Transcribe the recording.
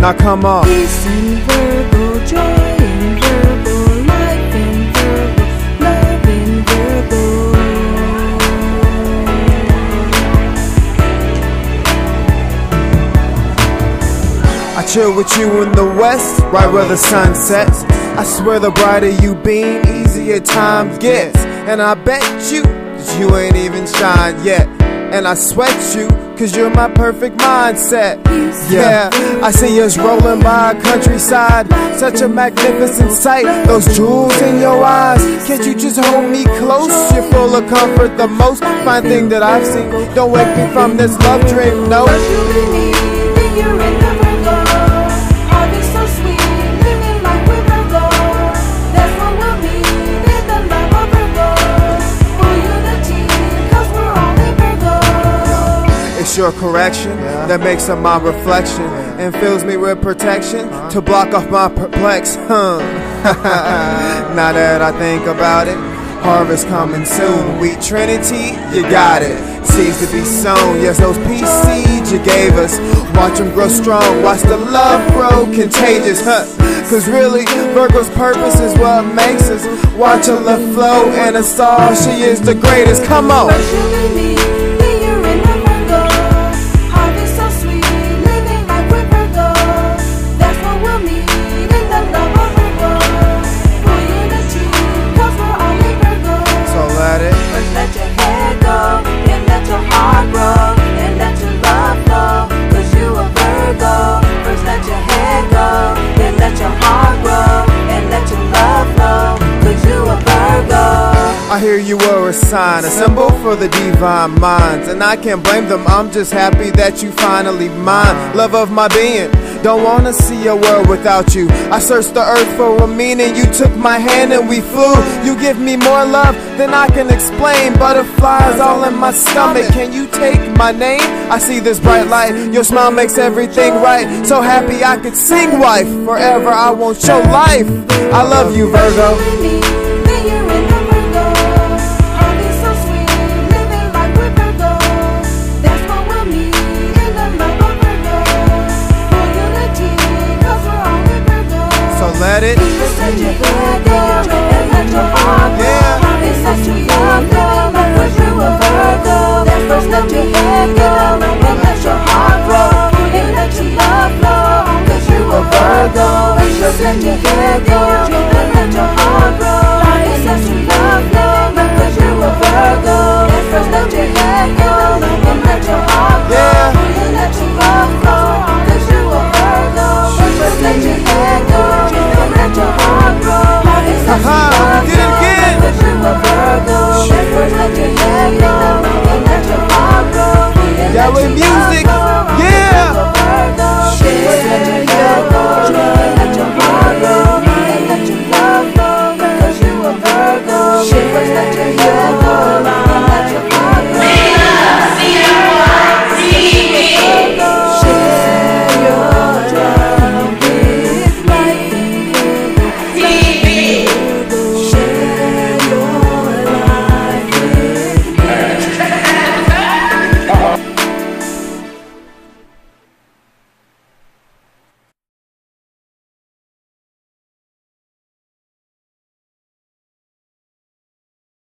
Now come on. Peace in Virgo, joy in Virgo, life in Virgo, love in Virgo. I chill with you in the west, right where the sun sets. I swear the brighter you beam, easier times gets. And I bet you that you ain't even shined yet. And I sweat you, cause you're my perfect mindset. Yeah, I see us rolling by a countryside, such a magnificent sight, those jewels in your eyes. Can't you just hold me close? You're full of comfort, the most fine thing that I've seen. Don't wake me from this love dream, no. First you believe, then you're in the Virgo. Love is so sweet, living like we're Virgo. That's what we'll need in the love of Virgo. For unity, cause we're all in Virgo. It's your correction that makes up my reflection and fills me with protection to block off my perplex. Now that I think about it, harvest coming soon. We Trinity, you got it. Seeds to be sown, yes, those peace seeds you gave us. Watch them grow strong, watch the love grow contagious. Cause really, Virgo's purpose is what makes us. Watch her love flow, and it's all, she is the greatest. Come on. First you believe, then you're in the Virgo. Harvest so sweet, living like we're Virgo. That's what we'll need in the love of Virgo. For unity, cause we're all in Virgo. So let it. First let your head go, then let your heart grow, and let your love flow, cause you a Virgo. First let your head go, then let your heart grow, and let your love flow, cause you a Virgo. I hear you were a sign, a symbol for the divine minds. And I can't blame them, I'm just happy that you finally mine. Love of my being, don't wanna see a world without you. I searched the earth for a meaning, you took my hand and we flew. You give me more love than I can explain. Butterflies all in my stomach, can you take my name? I see this bright light, your smile makes everything right. So happy I could sing, wife, forever I won't show life. I love you, Virgo. Then you're in the Virgo. Harvest so sweet, living like we're Virgo. That's what we'll need in the love of Virgo. For unity, cause we're all in Virgo. So let it. Just let your head go, and let your heart go. It's such a love flow, cause you a Virgo. First let your head go, and let your heart grow, and let your love flow, cause you a Virgo. Just let your head go, and let your heart grow, and let your love flow, cause you a Virgo.